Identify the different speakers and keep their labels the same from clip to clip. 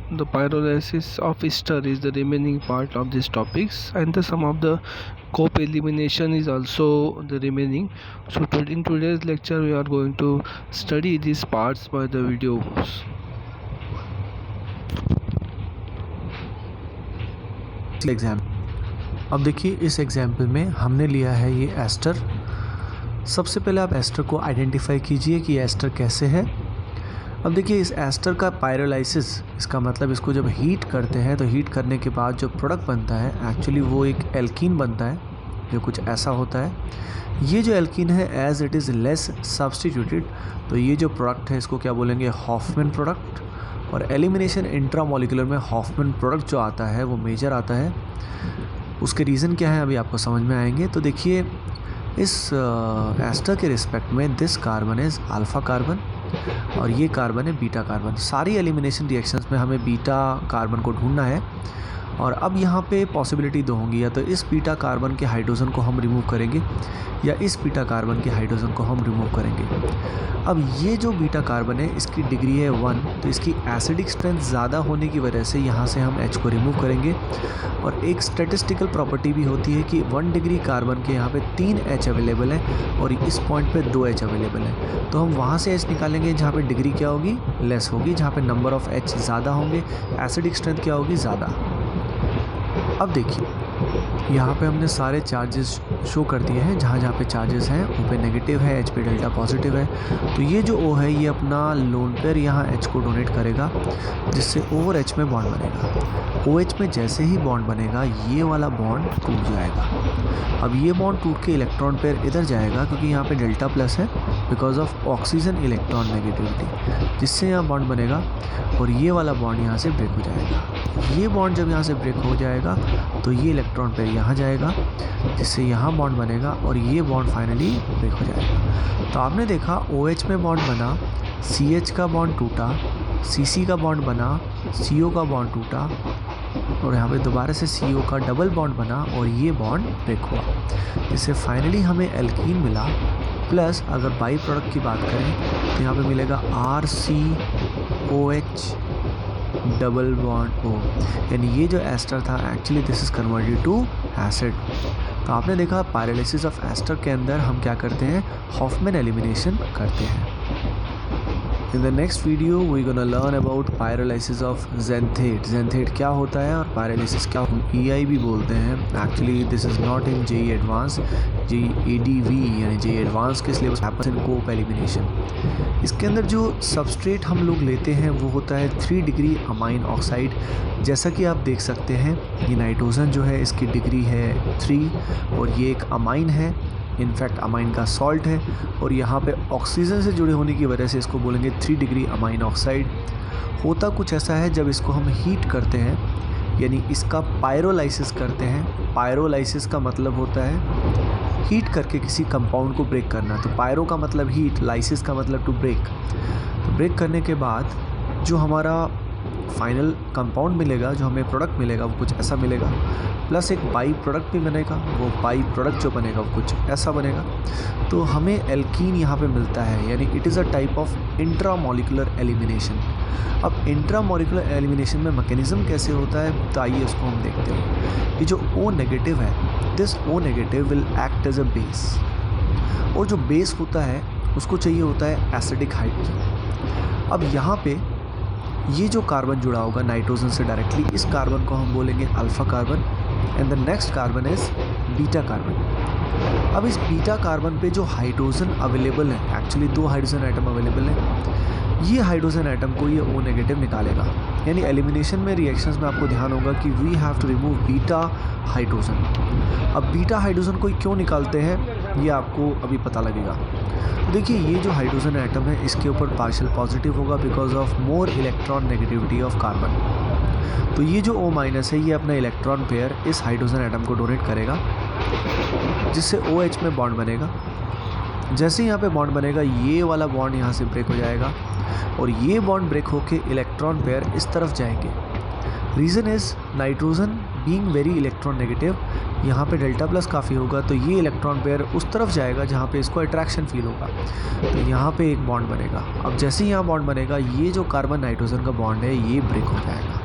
Speaker 1: the pyrolysis of ester is the remaining part of these topics, and the some of the cope elimination is also the remaining. So in today's lecture we are going to study these parts by the videos.
Speaker 2: Exam अब देखिए, इस example में हमने लिया है ये ester. सबसे पहले आप एस्टर को आइडेंटिफाई कीजिए कि एस्टर कैसे है। अब देखिए, इस एस्टर का पायरोलाइसिस, इसका मतलब इसको जब हीट करते हैं तो हीट करने के बाद जो प्रोडक्ट बनता है एक्चुअली वो एक एल्कीन बनता है, जो कुछ ऐसा होता है। ये जो एल्कीन है as it is less substituted, तो ये जो प्रोडक्ट है इसको क्या बोलेंगे, हॉफमैन प्रोडक्ट। और एलिमिनेशन इंट्रामोलिकुलर में हॉफमैन प्रोडक्ट जो आता है वो मेजर आता है। उसके रीज़न क्या है अभी आपको समझ में आएंगे। तो देखिए, इस एस्टर के रिस्पेक्ट में this carbon is alpha carbon और ये कार्बन है बीटा कार्बन। सारी एलिमिनेशन रिएक्शंस में हमें बीटा कार्बन को ढूंढना है। और अब यहाँ पे पॉसिबिलिटी दो होंगी, या तो इस बीटा कार्बन के हाइड्रोजन को हम रिमूव करेंगे या इस बीटा कार्बन के हाइड्रोजन को हम रिमूव करेंगे। अब ये जो बीटा कार्बन है इसकी डिग्री है 1, तो इसकी एसिडिक स्ट्रेंथ ज़्यादा होने की वजह से यहाँ से हम H को रिमूव करेंगे। और एक स्टैटिस्टिकल प्रॉपर्टी भी होती है कि 1 डिग्री कार्बन के यहाँ पे 3 H अवेलेबल है और इस पॉइंट पे 2 H अवेलेबल है। तो हम वहाँ से H निकालेंगे जहाँ पे डिग्री क्या होगी, लेस होगी, जहाँ पे नंबर ऑफ़ H ज़्यादा होंगे, एसिडिक स्ट्रेंथ क्या होगी, ज़्यादा। अब देखिए, यहाँ पे हमने सारे चार्जेस शो कर दिए हैं। जहाँ जहाँ पे चार्जेस हैं O पे नेगेटिव है, H पे डेल्टा पॉजिटिव है। तो ये जो O है ये अपना लोन पेयर यहाँ H को डोनेट करेगा, जिससे O और H में बॉन्ड बनेगा। OH में जैसे ही बॉन्ड बनेगा ये वाला बॉन्ड टूट जाएगा। अब ये बॉन्ड टूट के इलेक्ट्रॉन पेयर इधर जाएगा, क्योंकि यहाँ पे डेल्टा प्लस है because of oxygen electron negativity, जिससे यहाँ बॉन्ड बनेगा और ये वाला बॉन्ड यहाँ से ब्रेक हो जाएगा। ये बॉन्ड जब यहाँ से ब्रेक हो जाएगा तो ये इलेक्ट्रॉन पेयर यहाँ जाएगा, जिससे यहाँ बॉन्ड बनेगा और ये बॉन्ड फाइनली ब्रेक हो जाएगा। तो आपने देखा OH में बॉन्ड बना, CH का बॉन्ड टूटा, CC का बॉन्ड बना, CO का बॉन्ड टूटा और यहाँ पे दोबारा से CO का डबल बॉन्ड बना और ये बॉन्ड ब्रेक हुआ, जिससे फाइनली हमें एल्कीन मिला। प्लस अगर बाई प्रोडक्ट की बात करें तो यहाँ पे मिलेगा RCOH डबल बॉन्ड O, यानी ये जो एस्टर था actually this is converted to acid. तो आपने देखा पायरोलाइसिस ऑफ एस्टर के अंदर हम क्या करते हैं, हॉफमैन एलिमिनेशन करते हैं। In the next video we're gonna learn about pyrolysis of xanthate। xanthate क्या होता है और pyrolysis क्या, EI भी बोलते हैं। Actually this is not in JEE Advanced, ADV यानी JEE Advanced के syllabus happens in cope elimination। इसके अंदर जो सबस्ट्रेट हम लोग लेते हैं वो होता है 3 डिग्री अमाइन ऑक्साइड। जैसा कि आप देख सकते हैं ये नाइट्रोजन जो है इसकी डिग्री है 3 और ये एक अमाइन है, इनफैक्ट अमाइन का सॉल्ट है। और यहाँ पे ऑक्सीजन से जुड़े होने की वजह से इसको बोलेंगे 3 डिग्री अमाइन ऑक्साइड। होता कुछ ऐसा है, जब इसको हम हीट करते हैं यानी इसका पायरोलाइसिस करते हैं। पायरोलाइसिस का मतलब होता है हीट करके किसी कंपाउंड को ब्रेक करना। तो पायरो का मतलब हीट, लाइसिस का मतलब टू ब्रेक। तो ब्रेक करने के बाद जो हमारा फाइनल कंपाउंड मिलेगा, जो हमें प्रोडक्ट मिलेगा वो कुछ ऐसा मिलेगा। प्लस एक बाई प्रोडक्ट भी बनेगा, वो बाई प्रोडक्ट जो बनेगा वो कुछ ऐसा बनेगा। तो हमें एल्कीन यहाँ पे मिलता है, यानी it is a type of intramolecular elimination. अब इंट्रामोलिकुलर एलिमिनेशन में मैकेनिज़्म कैसे होता है, तो आइए उसको हम देखते हैं। ये जो O नेगेटिव है, this O negative will act as a base, और जो बेस होता है उसको चाहिए होता है एसिडिक हाइड्रोजन। अब यहाँ पे ये जो कार्बन जुड़ा होगा नाइट्रोजन से डायरेक्टली, इस कार्बन को हम बोलेंगे alpha carbon and the next carbon is beta carbon. अब इस बीटा कार्बन पे जो हाइड्रोजन अवेलेबल है, एक्चुअली 2 हाइड्रोजन आइटम अवेलेबल है, ये हाइड्रोजन आइटम को ये O नेगेटिव निकालेगा। यानी एलिमिनेशन में रिएक्शंस में आपको ध्यान होगा कि we have to remove beta hydrogen. अब बीटा हाइड्रोजन को क्यों निकालते हैं ये आपको अभी पता लगेगा। तो देखिए, ये जो हाइड्रोजन आइटम है इसके ऊपर पार्शियल पॉजिटिव होगा because of more electron negativity of carbon. तो ये जो O माइनस है ये अपना इलेक्ट्रॉन पेयर इस हाइड्रोजन आइटम को डोनेट करेगा, जिससे OH में बॉन्ड बनेगा। जैसे यहाँ पे बॉन्ड बनेगा ये वाला बॉन्ड यहाँ से ब्रेक हो जाएगा और ये बॉन्ड ब्रेक होके इलेक्ट्रॉन पेयर इस तरफ जाएंगे। Reason is nitrogen being very electron negative, यहाँ पे डेल्टा प्लस काफ़ी होगा तो ये इलेक्ट्रॉन पेयर उस तरफ जाएगा जहाँ पे इसको अट्रैक्शन फील होगा, तो यहाँ पे एक बॉन्ड बनेगा। अब जैसे ही यहाँ बॉन्ड बनेगा ये जो कार्बन नाइट्रोजन का बॉन्ड है ये ब्रेक हो जाएगा।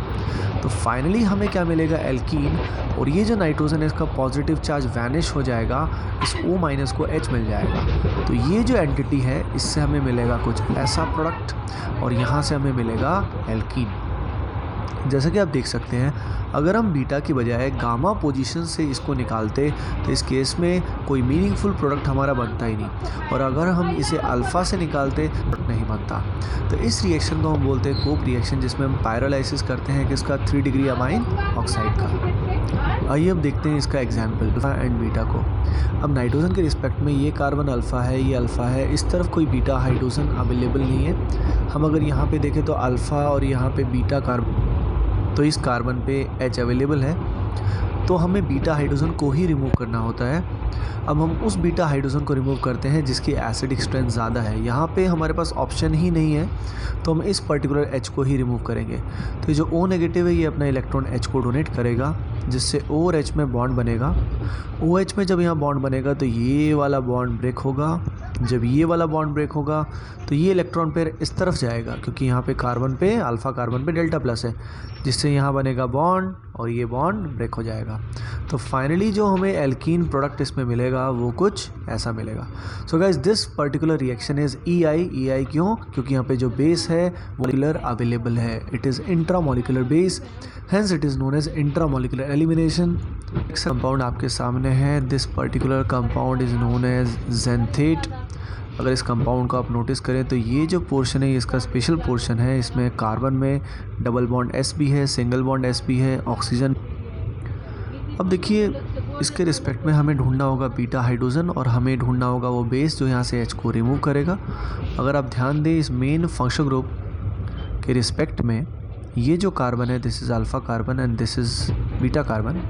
Speaker 2: तो फाइनली हमें क्या मिलेगा, एल्कीन, और ये जो नाइट्रोजन है इसका पॉजिटिव चार्ज वैनिश हो जाएगा, इस O माइनस को H मिल जाएगा। तो ये जो एंटिटी है इससे हमें मिलेगा कुछ ऐसा प्रोडक्ट, और यहाँ से हमें मिलेगा एल्कीन। जैसा कि आप देख सकते हैं, अगर हम बीटा की बजाय गामा पोजीशन से इसको निकालते तो इस केस में कोई मीनिंगफुल प्रोडक्ट हमारा बनता ही नहीं, और अगर हम इसे अल्फ़ा से निकालते प्रोडक्ट नहीं बनता। तो इस रिएक्शन को हम बोलते हैं कोक रिएक्शन, जिसमें हम पायरोलाइसिस करते हैं किसका, 3 डिग्री अमाइन ऑक्साइड का। आइए अब देखते हैं इसका एग्जाम्पल अल्फ़ा एंड बीटा को। अब नाइट्रोजन के रिस्पेक्ट में ये कार्बन अल्फ़ा है, ये अल्फ़ा है, इस तरफ कोई बीटा हाइड्रोजन अवेलेबल नहीं है। हम अगर यहाँ पे देखें तो अल्फ़ा और यहाँ पे बीटा कार्बन, तो इस कार्बन पे H अवेलेबल है, तो हमें बीटा हाइड्रोजन को ही रिमूव करना होता है। अब हम उस बीटा हाइड्रोजन को रिमूव करते हैं जिसकी एसिडिक स्ट्रेंथ ज़्यादा है। यहाँ पे हमारे पास ऑप्शन ही नहीं है, तो हम इस पर्टिकुलर H को ही रिमूव करेंगे। तो ये जो O नेगेटिव है ये अपना इलेक्ट्रॉन H को डोनेट करेगा, जिससे O और H में बॉन्ड बनेगा। OH में जब यहाँ बॉन्ड बनेगा तो ये वाला बॉन्ड ब्रेक होगा। जब ये वाला बॉन्ड ब्रेक होगा तो ये इलेक्ट्रॉन पेयर इस तरफ जाएगा, क्योंकि यहाँ पे कार्बन पे अल्फ़ा कार्बन पे डेल्टा प्लस है, जिससे यहाँ बनेगा बॉन्ड और ये बॉन्ड ब्रेक हो जाएगा। तो फाइनली जो हमें एल्कीन प्रोडक्ट इसमें मिलेगा वो कुछ ऐसा मिलेगा। So guys, this particular reaction is EI क्यों? क्योंकि यहाँ पे जो बेस है मॉलिक्यूलर अवेलेबल है, it is intramolecular base, hence it is known as intramolecular elimination. Next compound आपके सामने है, this particular compound is known as xanthate. अगर इस कंपाउंड को आप नोटिस करें तो ये जो पोर्शन है ये इसका स्पेशल पोर्शन है, इसमें कार्बन में डबल बॉन्ड S भी है, सिंगल बॉन्ड S भी है, ऑक्सीजन। अब देखिए इसके रिस्पेक्ट में हमें ढूंढना होगा बीटा हाइड्रोजन, और हमें ढूंढना होगा वो बेस जो यहाँ से H को रिमूव करेगा। अगर आप ध्यान दें इस मेन फंक्शनल ग्रुप के रिस्पेक्ट में ये जो कार्बन है this is alpha carbon and this is beta carbon.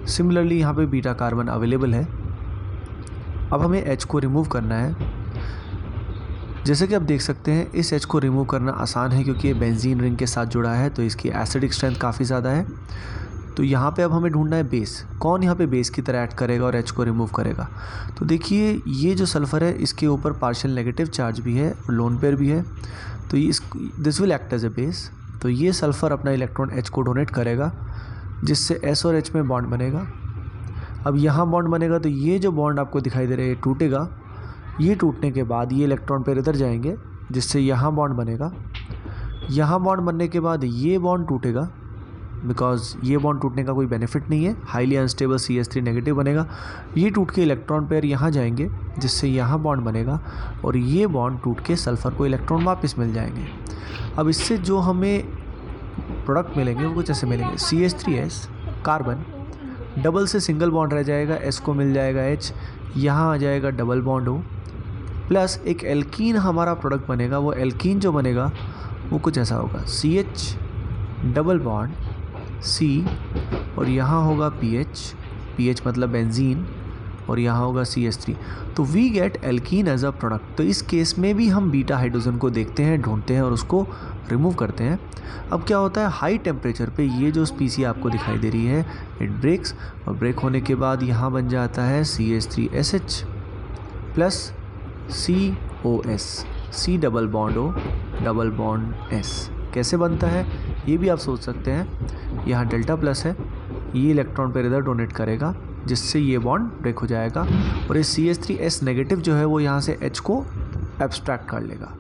Speaker 2: Similarly यहाँ पे बीटा कार्बन अवेलेबल है। अब हमें H को रिमूव करना है। जैसे कि आप देख सकते हैं इस H को रिमूव करना आसान है, क्योंकि ये बेंजीन रिंग के साथ जुड़ा है, तो इसकी एसिडिक स्ट्रेंथ काफ़ी ज़्यादा है। तो यहाँ पे अब हमें ढूंढना है बेस, कौन यहाँ पे बेस की तरह ऐड करेगा और H को रिमूव करेगा। तो देखिए ये जो सल्फ़र है इसके ऊपर पार्शियल नेगेटिव चार्ज भी है और लोन पेयर भी है, तो ये this will act as a base. तो ये सल्फ़र अपना इलेक्ट्रॉन H को डोनेट करेगा, जिससे S और H में बॉन्ड बनेगा। अब यहाँ बॉन्ड बनेगा तो ये जो बॉन्ड आपको दिखाई दे रहा है ये टूटेगा। ये टूटने के बाद ये इलेक्ट्रॉन पेयर इधर जाएंगे, जिससे यहाँ बॉन्ड बनेगा। यहाँ बॉन्ड बनने के बाद ये बॉन्ड टूटेगा, बिकॉज ये बॉन्ड टूटने का कोई बेनिफिट नहीं है, हाईली अनस्टेबल CH3 नेगेटिव बनेगा। ये टूट के इलेक्ट्रॉन पेयर यहाँ जाएंगे, जिससे यहाँ बॉन्ड बनेगा, और ये बॉन्ड टूट के सल्फ़र को इलेक्ट्रॉन वापस मिल जाएंगे। अब इससे जो हमें प्रोडक्ट मिलेंगे वो कुछ ऐसे मिलेंगे, CH3S कार्बन, डबल से सिंगल बॉन्ड रह जाएगा, S को मिल जाएगा H, यहाँ आ जाएगा डबल बॉन्ड O, प्लस एक एल्कीन हमारा प्रोडक्ट बनेगा। वो एल्कीन जो बनेगा वो कुछ ऐसा होगा, CH डबल बॉन्ड C, और यहाँ होगा PH मतलब बेंजीन, और यहाँ होगा CH3। तो we get alkene as a product. तो इस केस में भी हम बीटा हाइड्रोजन को देखते हैं, ढूंढते हैं और उसको रिमूव करते हैं। अब क्या होता है, हाई टेम्परेचर पे ये जो स्पीसी आपको दिखाई दे रही है इट ब्रेक्स, और ब्रेक होने के बाद यहाँ बन जाता है CH3SH plus COS, C double bond O double bond S। कैसे बनता है ये भी आप सोच सकते हैं। यहाँ डेल्टा प्लस है, ये इलेक्ट्रॉन पेयर इधर डोनेट करेगा, जिससे ये बॉन्ड ब्रेक हो जाएगा, और ये CH3S नेगेटिव जो है वो यहाँ से H को एब्स्ट्रैक्ट कर लेगा।